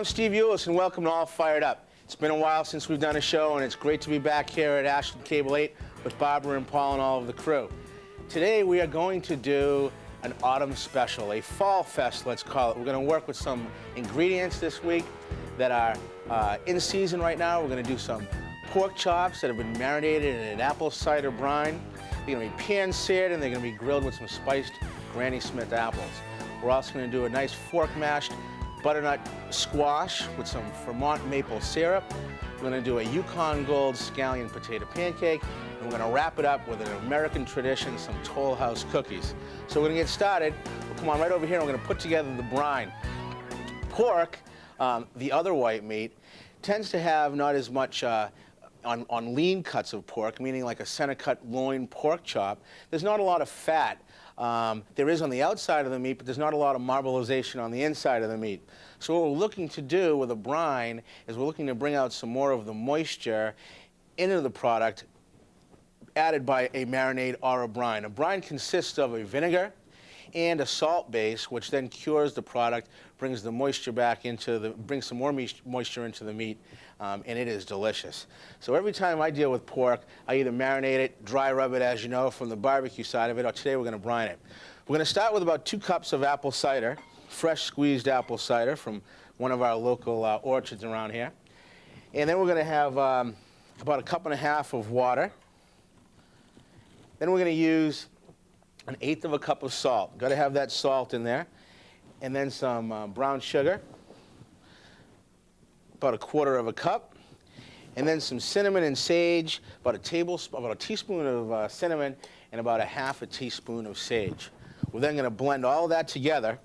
I'm Steve Eulis, and welcome to All Fired Up. It's been a while since we've done a show, and it's great to be back here at Ashland Cable 8 with Barbara and Paul and all of the crew. Today we are going to do an autumn special, a fall fest, let's call it. We're going to work with some ingredients this week that are in season right now. We're going to do some pork chops that have been marinated in an apple cider brine. They're going to be pan-seared, and they're going to be grilled with some spiced Granny Smith apples. We're also going to do a nice fork-mashed butternut squash with some Vermont maple syrup. We're going to do a Yukon Gold scallion potato pancake, and we're going to wrap it up with an American tradition, some Toll House cookies. So we're going to get started. We'll come on right over here, and we're going to put together the brine. Pork, the other white meat, tends to have not as much on lean cuts of pork, meaning like a center cut loin pork chop. There's not a lot of fat. There is on the outside of the meat, but there's not a lot of marbleization on the inside of the meat. So what we're looking to do with a brine is we're looking to bring out some more of the moisture into the product added by a marinade or a brine. A brine consists of a vinegar and a salt base, which then cures the product, brings the moisture back brings some more moisture into the meat, and it is delicious. So every time I deal with pork, I either marinate it, dry rub it, as you know, from the barbecue side of it, or today we're going to brine it. We're going to start with about 2 cups of apple cider, fresh squeezed apple cider from one of our local orchards around here. And then we're going to have about 1.5 cups of water. Then we're going to use 1/8 cup of salt. Got to have that salt in there. And then some brown sugar, about 1/4 cup. And then some cinnamon and sage, about a teaspoon of cinnamon and about 1/2 teaspoon of sage. We're then going to blend all that together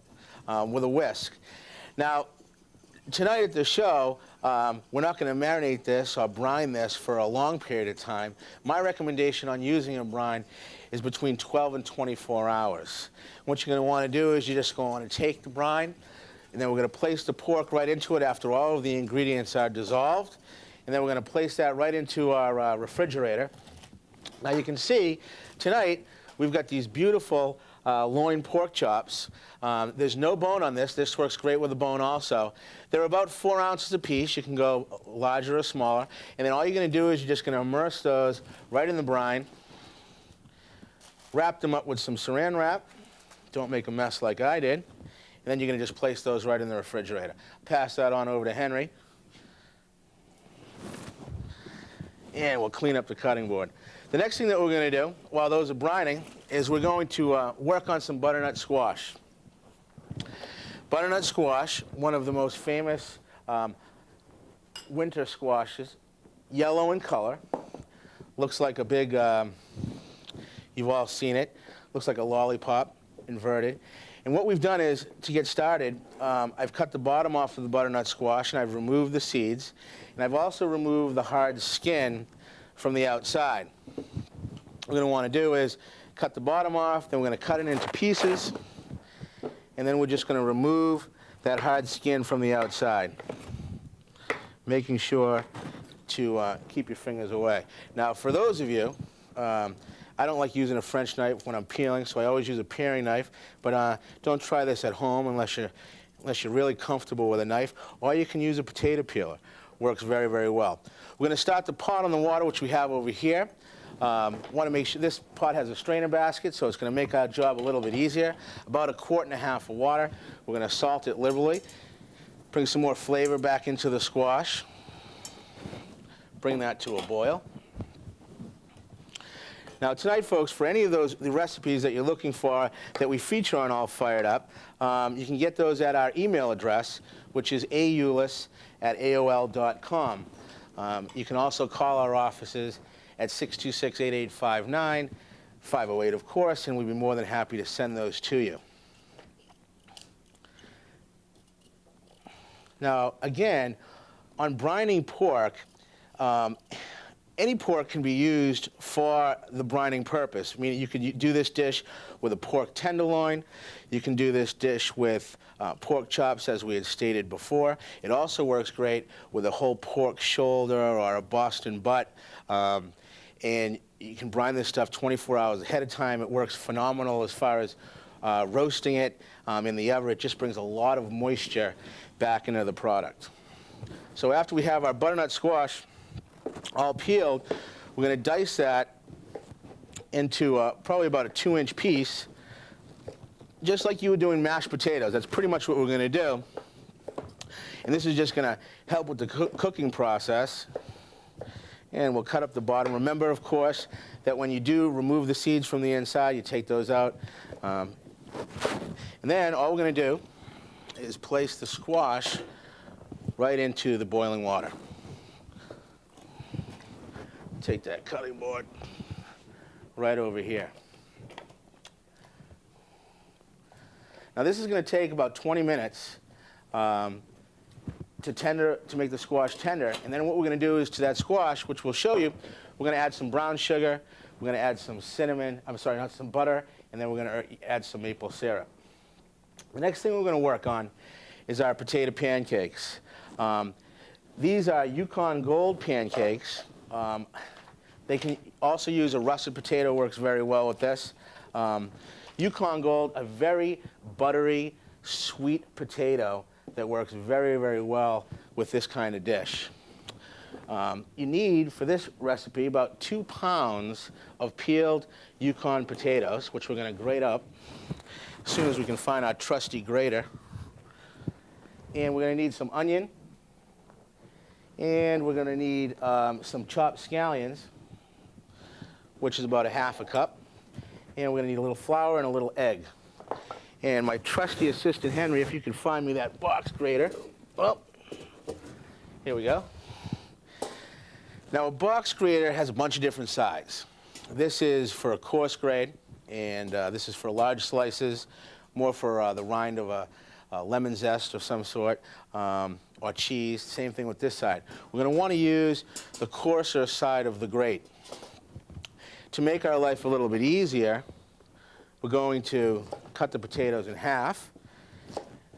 with a whisk. Now, tonight at the show, we're not going to marinate this or brine this for a long period of time. My recommendation on using a brine is between 12 and 24 hours. What you're going to want to do is you're just going to take the brine, and then we're going to place the pork right into it after all of the ingredients are dissolved. And then we're going to place that right into our refrigerator. Now you can see, tonight, we've got these beautiful loin pork chops. There's no bone on this. This works great with a bone also. They're about 4 ounces apiece. You can go larger or smaller. And then all you're going to do is you're just going to immerse those right in the brine. Wrap them up with some saran wrap. Don't make a mess like I did. And then you're going to just place those right in the refrigerator. Pass that on over to Henry. And we'll clean up the cutting board. The next thing that we're going to do while those are brining is we're going to work on some butternut squash. Butternut squash, one of the most famous winter squashes, yellow in color, looks like a big, you've all seen it, looks like a lollipop, inverted. And what we've done is, to get started, I've cut the bottom off of the butternut squash, and I've removed the seeds, and I've also removed the hard skin from the outside. What we're going to want to do is cut the bottom off, then we're going to cut it into pieces, and then we're just going to remove that hard skin from the outside, making sure to keep your fingers away. Now, for those of you, I don't like using a French knife when I'm peeling, so I always use a paring knife, but don't try this at home unless you're really comfortable with a knife, or you can use a potato peeler. Works very, very well. We're going to start the pot on the water, which we have over here. Want to make sure this pot has a strainer basket, so it's going to make our job a little bit easier. About 1.5 quarts of water. We're going to salt it liberally. Bring some more flavor back into the squash. Bring that to a boil. Now tonight, folks, for any of the recipes that you're looking for that we feature on All Fired Up, you can get those at our email address, which is aulis@aol.com. You can also call our offices at 626-8859, 508, of course, and we'd be more than happy to send those to you. Now, again, on brining pork, any pork can be used for the brining purpose. I mean, you could do this dish with a pork tenderloin. You can do this dish with pork chops, as we had stated before. It also works great with a whole pork shoulder or a Boston butt. And you can brine this stuff 24 hours ahead of time. It works phenomenal as far as roasting it in the oven, it just brings a lot of moisture back into the product. So after we have our butternut squash all peeled, we're going to dice that into probably about a 2-inch piece, just like you would doing mashed potatoes. That's pretty much what we're going to do. And this is just going to help with the cooking process. And we'll cut up the bottom. Remember, of course, that when you do remove the seeds from the inside, you take those out. And then all we're going to do is place the squash right into the boiling water. Take that cutting board right over here. Now this is going to take about 20 minutes to make the squash tender. And then what we're going to do is to that squash, which we'll show you, we're going to add some brown sugar, we're going to add some cinnamon, some butter, and then we're going to add some maple syrup. The next thing we're going to work on is our potato pancakes. These are Yukon Gold pancakes. They can also use a russet potato, works very well with this. Yukon Gold, a very buttery, sweet potato that works very, very well with this kind of dish. You need, for this recipe, about 2 pounds of peeled Yukon potatoes, which we're going to grate up as soon as we can find our trusty grater. And we're going to need some onion, and we're going to need some chopped scallions, which is about 1/2 cup. And we're going to need a little flour and a little egg. And my trusty assistant, Henry, if you can find me that box grater. Well, here we go. Now, a box grater has a bunch of different sizes. This is for a coarse grade, and this is for large slices, more for the rind of a lemon zest of some sort, or cheese. Same thing with this side. We're going to want to use the coarser side of the grate. To make our life a little bit easier, we're going to cut the potatoes in half.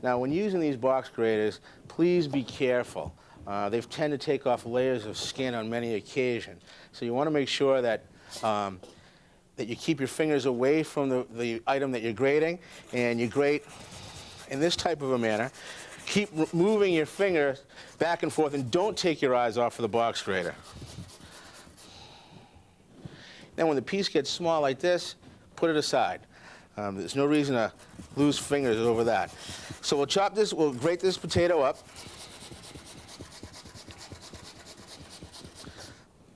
Now, when using these box graters, please be careful. They tend to take off layers of skin on many occasions. So you want to make sure that, that you keep your fingers away from the item that you're grating, and you grate in this type of a manner. Keep moving your fingers back and forth, and don't take your eyes off of the box grater. Then when the piece gets small like this, put it aside. There's no reason to lose fingers over that. So we'll grate this potato up.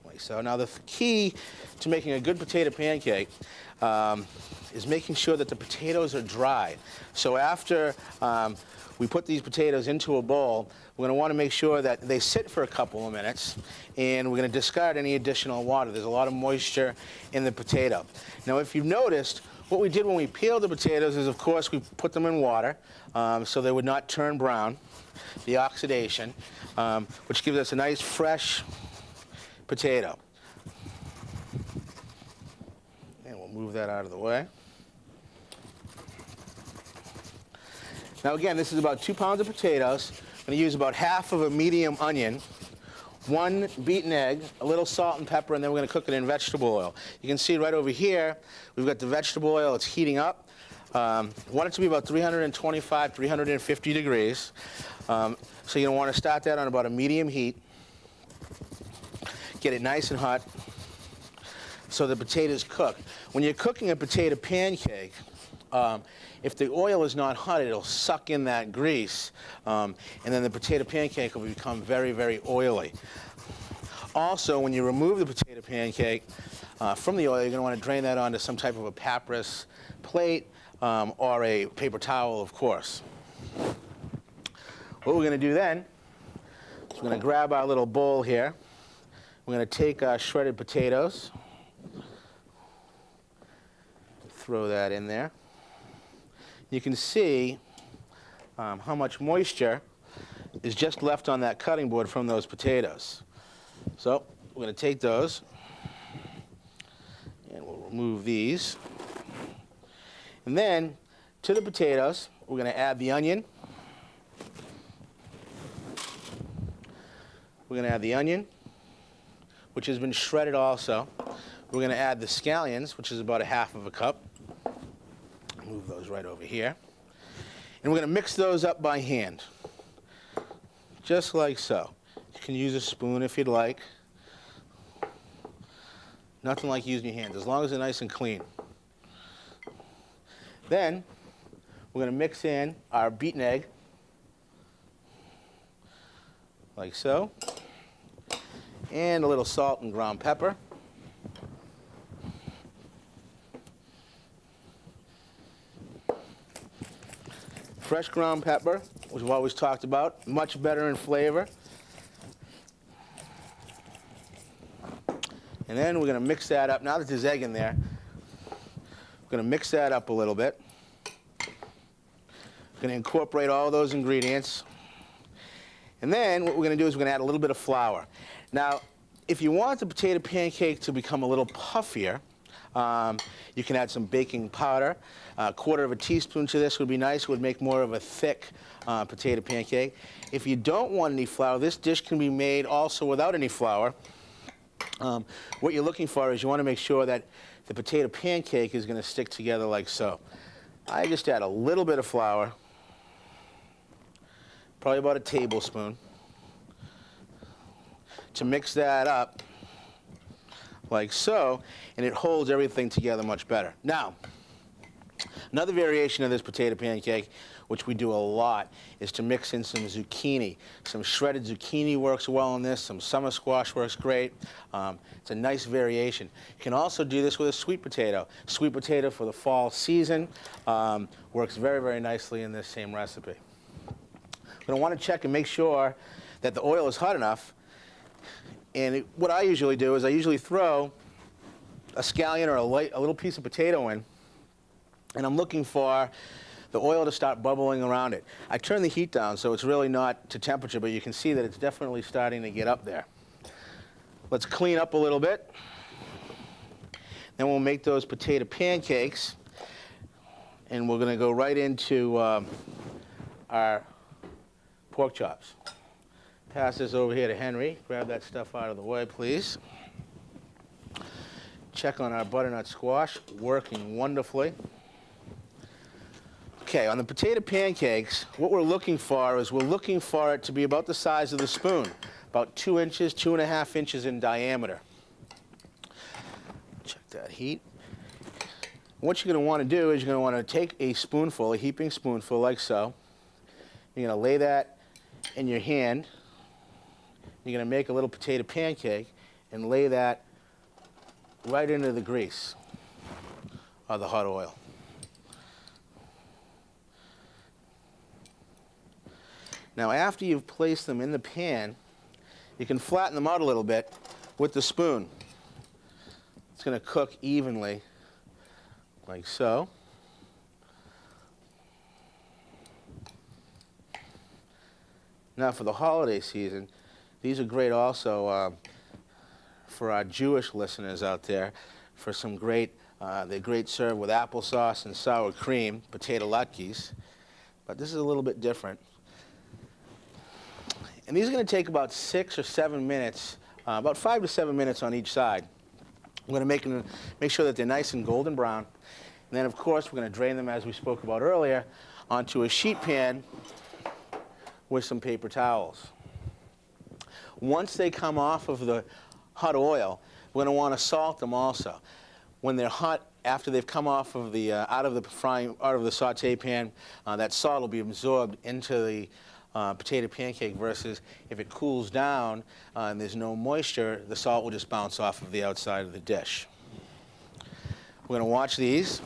Like so. Now the key to making a good potato pancake is making sure that the potatoes are dry. So after we put these potatoes into a bowl, we're going to want to make sure that they sit for a couple of minutes, and we're going to discard any additional water. There's a lot of moisture in the potato. Now, if you've noticed, what we did when we peeled the potatoes is, of course, we put them in water so they would not turn brown, the oxidation, which gives us a nice, fresh potato. And we'll move that out of the way. Now, again, this is about 2 pounds of potatoes. I'm going to use about 1/2 of a medium onion, 1 beaten egg, a little salt and pepper, and then we're going to cook it in vegetable oil. You can see right over here, we've got the vegetable oil. It's heating up. Want it to be about 325, 350 degrees. So you're going to want to start that on about a medium heat. Get it nice and hot so the potatoes cook. When you're cooking a potato pancake, if the oil is not hot, it'll suck in that grease, and then the potato pancake will become very, very oily. Also, when you remove the potato pancake from the oil, you're going to want to drain that onto some type of a papyrus plate or a paper towel, of course. What we're going to do then is we're going to grab our little bowl here. We're going to take our shredded potatoes, throw that in there. You can see how much moisture is just left on that cutting board from those potatoes. So we're going to take those, and we'll remove these. And then to the potatoes, we're going to add the onion. We're going to add the onion, which has been shredded also. We're going to add the scallions, which is about 1/2 of a cup. Move those right over here. And we're going to mix those up by hand, just like so. You can use a spoon if you'd like. Nothing like using your hands, as long as they're nice and clean. Then we're going to mix in our beaten egg, like so, and a little salt and ground pepper. Fresh ground pepper, which we've always talked about, much better in flavor. And then we're going to mix that up. Now that there's egg in there, we're going to mix that up a little bit. We're going to incorporate all those ingredients. And then what we're going to do is we're going to add a little bit of flour. Now, if you want the potato pancake to become a little puffier, you can add some baking powder. A quarter of a teaspoon to this would be nice. It would make more of a thick potato pancake. If you don't want any flour, this dish can be made also without any flour. What you're looking for is you want to make sure that the potato pancake is going to stick together like so. I just add a little bit of flour, probably about a tablespoon, to mix that up like so, and it holds everything together much better. Now, another variation of this potato pancake, which we do a lot, is to mix in some zucchini. Some shredded zucchini works well in this. Some summer squash works great. It's a nice variation. You can also do this with a sweet potato. Sweet potato for the fall season works very, very nicely in this same recipe. We're going to want to check and make sure that the oil is hot enough. And what I usually do is I usually throw a scallion or a little piece of potato in, and I'm looking for the oil to start bubbling around it. I turn the heat down so it's really not to temperature, but you can see that it's definitely starting to get up there. Let's clean up a little bit. Then we'll make those potato pancakes, and we're going to go right into our pork chops. Pass this over here to Henry. Grab that stuff out of the way, please. Check on our butternut squash, working wonderfully. Okay, on the potato pancakes, what we're looking for is we're looking for it to be about the size of the spoon, about 2 inches, 2.5 inches in diameter. Check that heat. What you're going to want to do is you're going to want to take a spoonful, a heaping spoonful like so. You're going to lay that in your hand. You're going to make a little potato pancake and lay that right into the grease or the hot oil. Now, after you've placed them in the pan, you can flatten them out a little bit with the spoon. It's going to cook evenly, like so. Now, for the holiday season, these are great also for our Jewish listeners out there, for some great, they're great served with applesauce and sour cream, potato latkes, but this is a little bit different. And these are going to take about 6 or 7 minutes, about 5 to 7 minutes on each side. I'm going to make sure that they're nice and golden brown. And then, of course, we're going to drain them, as we spoke about earlier, onto a sheet pan with some paper towels. Once they come off of the hot oil, we're going to want to salt them also. When they're hot, after they've come off of the out of the saute pan, that salt will be absorbed into the potato pancake, versus if it cools down and there's no moisture, the salt will just bounce off of the outside of the dish. We're going to watch these.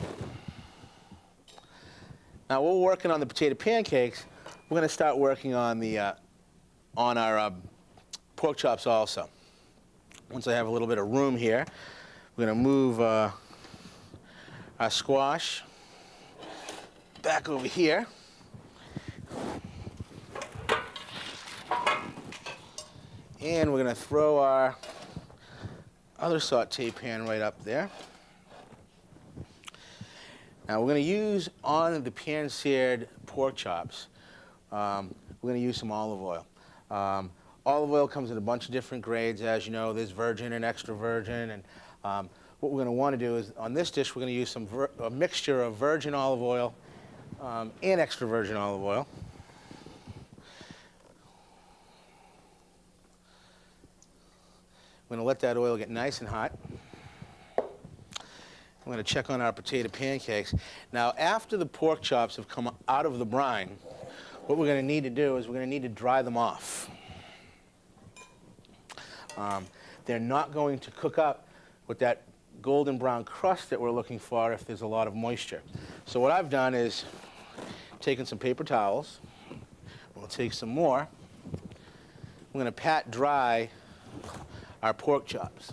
Now, while we're working on the potato pancakes, we're going to start working on our pork chops also. Once I have a little bit of room here, we're going to move our squash back over here. And we're going to throw our other saute pan right up there. Now, we're going to use on the pan-seared pork chops, we're going to use some olive oil. Olive oil comes in a bunch of different grades. As you know, there's virgin and extra virgin. And what we're going to want to do is, on this dish, we're going to use a mixture of virgin olive oil and extra virgin olive oil. We're going to let that oil get nice and hot. I'm going to check on our potato pancakes. Now, after the pork chops have come out of the brine, what we're going to need to do is we're going to need to dry them off. They're not going to cook up with that golden brown crust that we're looking for if there's a lot of moisture. So what I've done is taken some paper towels. We'll take some more. We're going to pat dry our pork chops.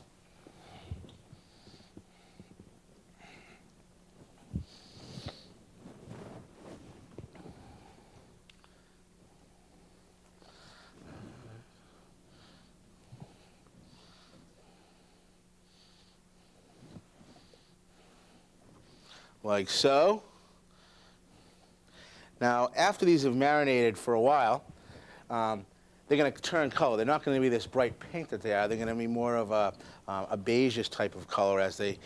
Like so. Now, after these have marinated for a while, they're going to turn color. They're not going to be this bright pink that they are. They're going to be more of a beigeish type of color as they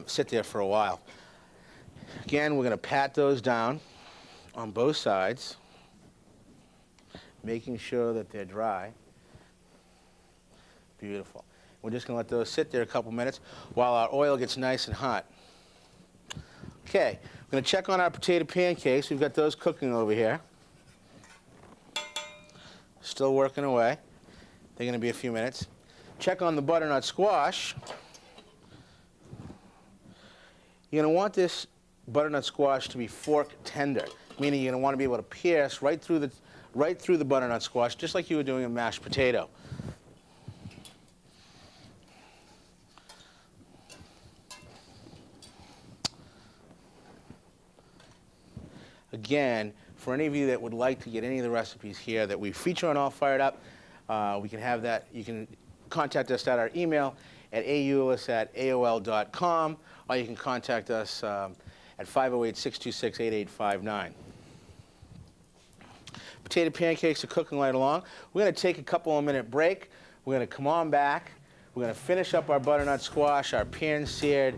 sit there for a while. Again, we're going to pat those down on both sides, making sure that they're dry. Beautiful. We're just going to let those sit there a couple minutes while our oil gets nice and hot. Okay, we're going to check on our potato pancakes. We've got those cooking over here. Still working away. They're going to be a few minutes. Check on the butternut squash. You're going to want this butternut squash to be fork tender, meaning you're going to want to be able to pierce right through the butternut squash, just like you were doing a mashed potato. Again, for any of you that would like to get any of the recipes here that we feature on All Fired Up, we can have that. You can contact us at our email at aulis@aol.com, or you can contact us at 508-626-8859. Potato pancakes are cooking right along. We're going to take a couple of minute break. We're going to come on back. We're going to finish up our butternut squash, our pan-seared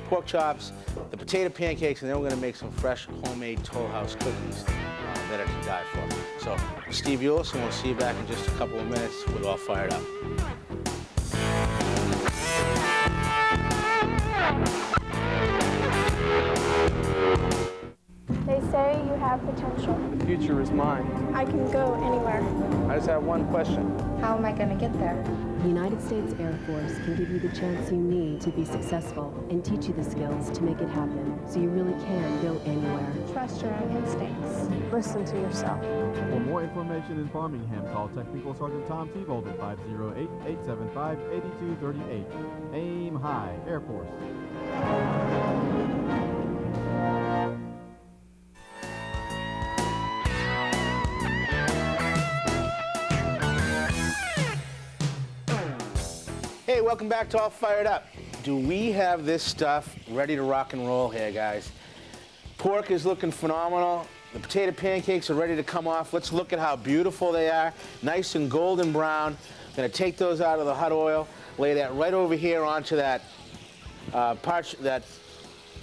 pork chops, the potato pancakes, and then we're going to make some fresh homemade Toll House cookies that are to die for. So, Steve Eulis, and we'll see you back in just a couple of minutes with All Fired Up. They say you have potential. The future is mine. I can go anywhere. I just have one question. How am I going to get there? The United States Air Force can give you the chance you need to be successful and teach you the skills to make it happen so you really can go anywhere. Trust your own instincts. Listen to yourself. For more information in Farmingham, call Technical Sergeant Tom Seabold at 508-875-8238. Aim high, Air Force. Hey, welcome back to All Fired Up. Do we have this stuff ready to rock and roll here, guys? Pork is looking phenomenal. The potato pancakes are ready to come off. Let's look at how beautiful they are. Nice and golden brown. I'm going to take those out of the hot oil, lay that right over here onto that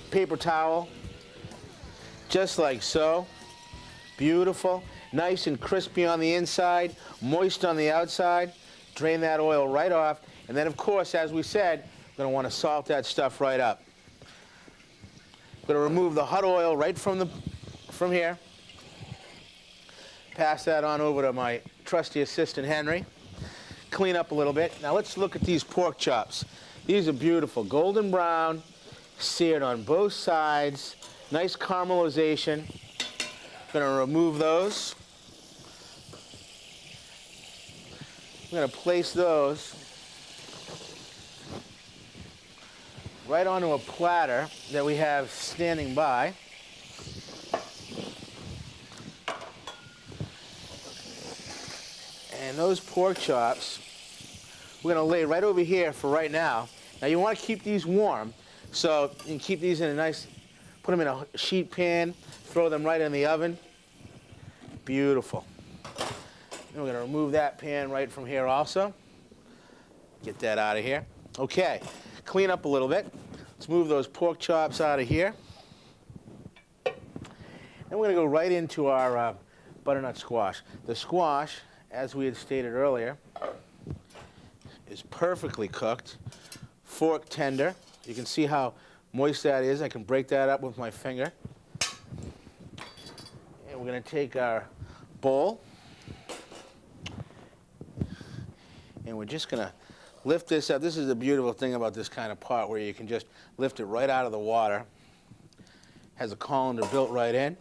paper towel, just like so. Beautiful. Nice and crispy on the inside, moist on the outside. Drain that oil right off. And then, of course, as we said, we're going to want to salt that stuff right up. Going to remove the hot oil right from here. Pass that on over to my trusty assistant, Henry. Clean up a little bit. Now let's look at these pork chops. These are beautiful. Golden brown, seared on both sides. Nice caramelization. Going to remove those. I'm going to place those right onto a platter that we have standing by. And those pork chops, we're going to lay right over here for right now. Now you want to keep these warm, so you can keep these in a nice, put them in a sheet pan, throw them right in the oven. Beautiful. And we're going to remove that pan right from here also. Get that out of here. Okay. clean up a little bit. Let's move those pork chops out of here. And we're going to go right into our butternut squash. The squash, as we had stated earlier, is perfectly cooked, fork tender. You can see how moist that is. I can break that up with my finger. And we're going to take our bowl, and we're just going to lift this up. This is the beautiful thing about this kind of pot, where you can just lift it right out of the water. Has a colander built right in.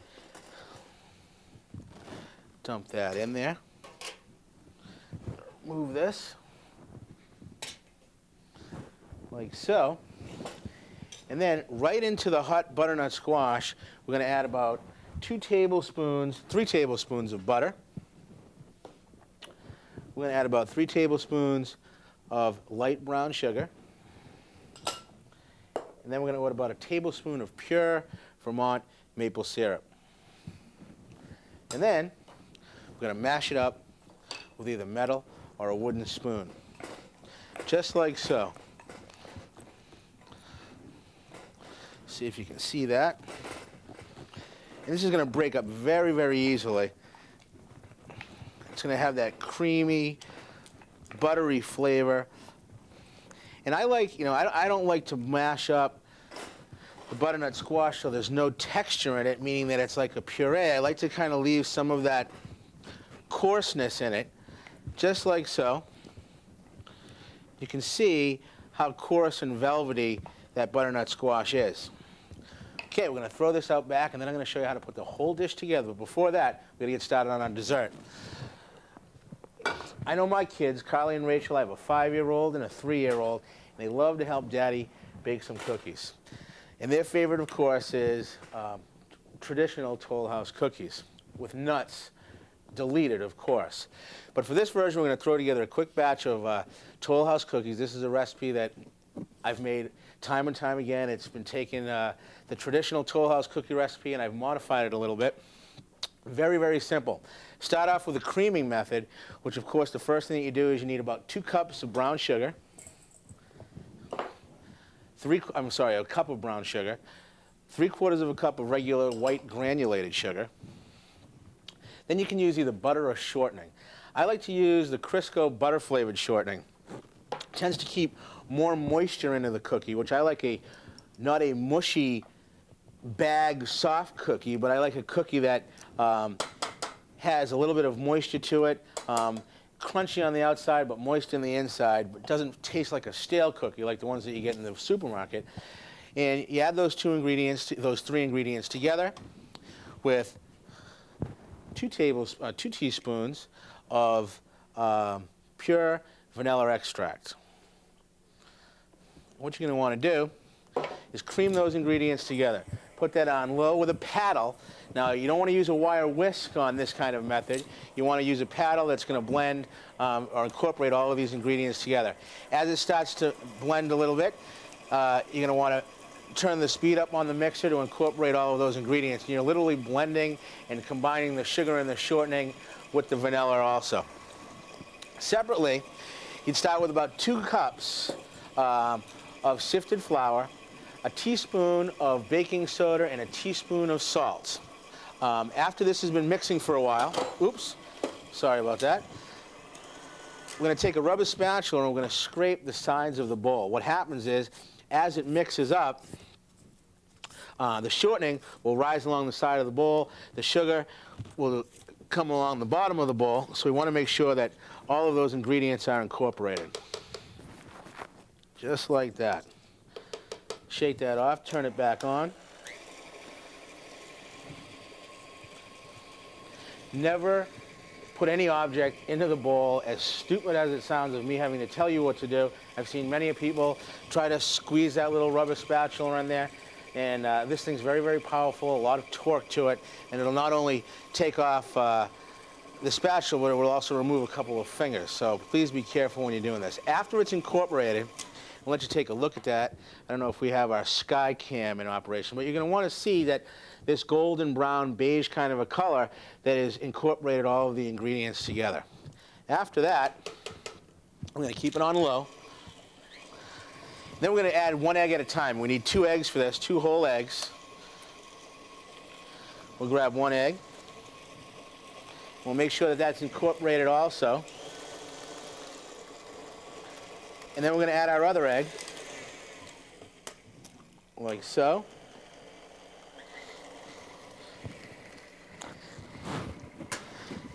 Dump that in there. Move this like so. And then right into the hot butternut squash, we're going to add about 3 tablespoons of butter. We're going to add about 3 tablespoons of light brown sugar. And then we're going to add about a tablespoon of pure Vermont maple syrup. And then we're going to mash it up with either metal or a wooden spoon, just like so. See if you can see that. And this is going to break up very, very easily. It's going to have that creamy, buttery flavor. And I like, I don't like to mash up the butternut squash so there's no texture in it, meaning that it's like a puree. I like to kind of leave some of that coarseness in it, just like so. You can see how coarse and velvety that butternut squash is. Okay, we're going to throw this out back, and then I'm going to show you how to put the whole dish together. But before that, we're going to get started on our dessert. I know my kids, Carly and Rachel, I have a 5-year-old and a 3-year-old, and they love to help Daddy bake some cookies. And their favorite, of course, is traditional Toll House cookies with nuts deleted, of course. But for this version, we're going to throw together a quick batch of Toll House cookies. This is a recipe that I've made time and time again. It's been taken the traditional Toll House cookie recipe, and I've modified it a little bit. Very, very simple. Start off with a creaming method, which, of course, the first thing that you do is you need about 2 cups of brown sugar. A cup of brown sugar. 3/4 of a cup of regular white granulated sugar. Then you can use either butter or shortening. I like to use the Crisco butter-flavored shortening. It tends to keep more moisture into the cookie, which I like not a mushy bag soft cookie, but I like a cookie that has a little bit of moisture to it, crunchy on the outside but moist in the inside, but doesn't taste like a stale cookie like the ones that you get in the supermarket. And you add those 3 ingredients together with 2 teaspoons of pure vanilla extract. What you're going to want to do is cream those ingredients together. Put that on low with a paddle. Now, you don't want to use a wire whisk on this kind of method. You want to use a paddle that's going to blend or incorporate all of these ingredients together. As it starts to blend a little bit, you're going to want to turn the speed up on the mixer to incorporate all of those ingredients. And you're literally blending and combining the sugar and the shortening with the vanilla also. Separately, you'd start with about 2 cups of sifted flour, a teaspoon of baking soda, and a teaspoon of salt. After this has been mixing for a while, oops, sorry about that, we're going to take a rubber spatula and we're going to scrape the sides of the bowl. What happens is, as it mixes up, the shortening will rise along the side of the bowl, the sugar will come along the bottom of the bowl, so we want to make sure that all of those ingredients are incorporated. Just like that. Shake that off, turn it back on. Never put any object into the bowl, as stupid as it sounds of me having to tell you what to do. I've seen many people try to squeeze that little rubber spatula in there, and this thing's very, very powerful, a lot of torque to it, and it'll not only take off the spatula, but it will also remove a couple of fingers, so please be careful when you're doing this. After it's incorporated, I'll let you take a look at that. I don't know if we have our sky cam in operation, but you're going to want to see that this golden brown beige kind of a color that has incorporated all of the ingredients together. After that, I'm going to keep it on low. Then we're going to add 1 egg at a time. We need 2 eggs for this, 2 whole eggs. We'll grab 1 egg. We'll make sure that that's incorporated also. And then we're going to add our other egg, like so.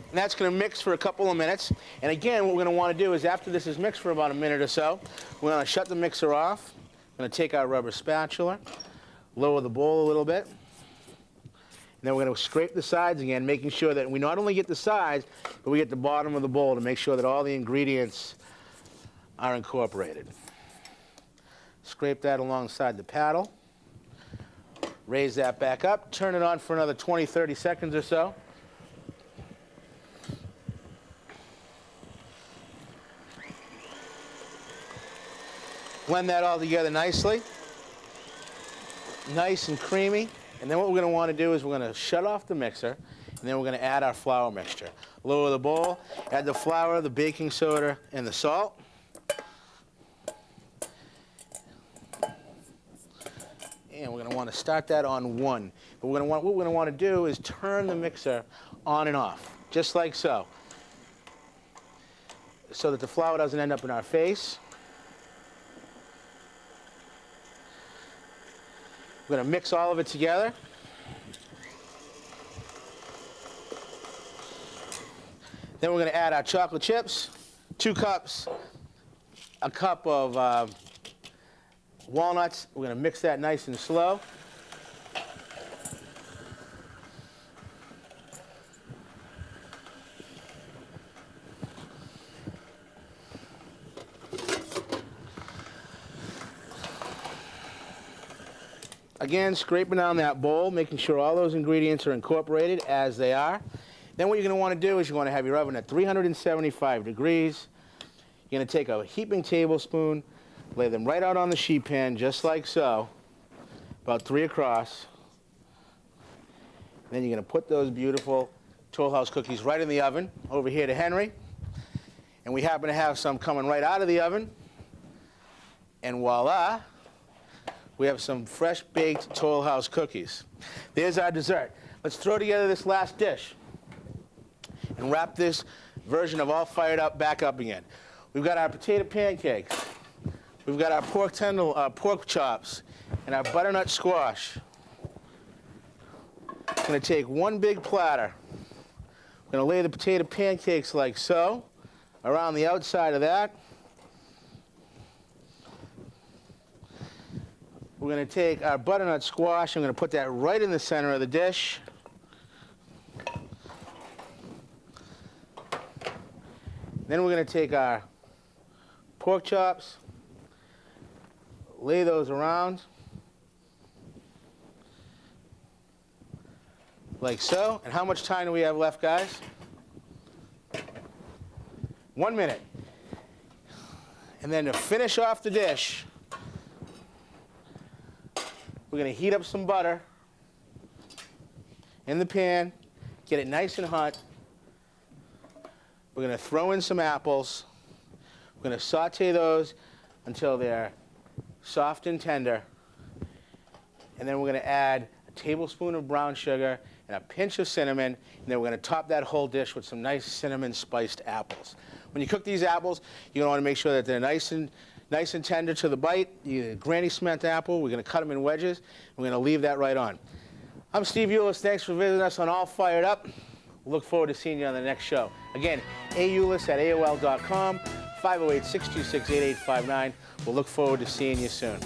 And that's going to mix for a couple of minutes. And again, what we're going to want to do is after this is mixed for about a minute or so, we're going to shut the mixer off. We're going to take our rubber spatula, lower the bowl a little bit. And then we're going to scrape the sides again, making sure that we not only get the sides, but we get the bottom of the bowl to make sure that all the ingredients are incorporated. Scrape that alongside the paddle. Raise that back up. Turn it on for another 20, 30 seconds or so. Blend that all together nicely. Nice and creamy. And then what we're going to want to do is we're going to shut off the mixer, and then we're going to add our flour mixture. Lower the bowl, add the flour, the baking soda, and the salt. And we're going to want to start that on 1. But what we're going to want to do is turn the mixer on and off, just like so, so that the flour doesn't end up in our face. We're going to mix all of it together. Then we're going to add our chocolate chips, 2 cups, a cup of walnuts. We're going to mix that nice and slow. Again, scraping down that bowl, making sure all those ingredients are incorporated as they are. Then what you're going to want to do is you're going to have your oven at 375 degrees. You're going to take a heaping tablespoon, lay them right out on the sheet pan, just like so, about 3 across. Then you're going to put those beautiful Toll House cookies right in the oven, over here to Henry. And we happen to have some coming right out of the oven. And voila, we have some fresh baked Toll House cookies. There's our dessert. Let's throw together this last dish and wrap this version of All Fired Up back up again. We've got our potato pancakes. We've got our pork chops and our butternut squash. I'm going to take 1 big platter. I'm going to lay the potato pancakes like so, around the outside of that. We're going to take our butternut squash. I'm going to put that right in the center of the dish. Then we're going to take our pork chops, lay those around like so. And how much time do we have left, guys? 1 minute. And then to finish off the dish, we're going to heat up some butter in the pan, get it nice and hot. We're going to throw in some apples. We're going to saute those until they're soft and tender. And then we're going to add a tablespoon of brown sugar and a pinch of cinnamon. And then we're going to top that whole dish with some nice cinnamon spiced apples. When you cook these apples, you're going to want to make sure that they're nice and tender to the bite. Granny Smith apple, we're going to cut them in wedges. We're going to leave that right on. I'm Steve Eulis. Thanks for visiting us on All Fired Up. Look forward to seeing you on the next show. Again, aulis@aol.com, 508-626-8859. We'll look forward to seeing you soon.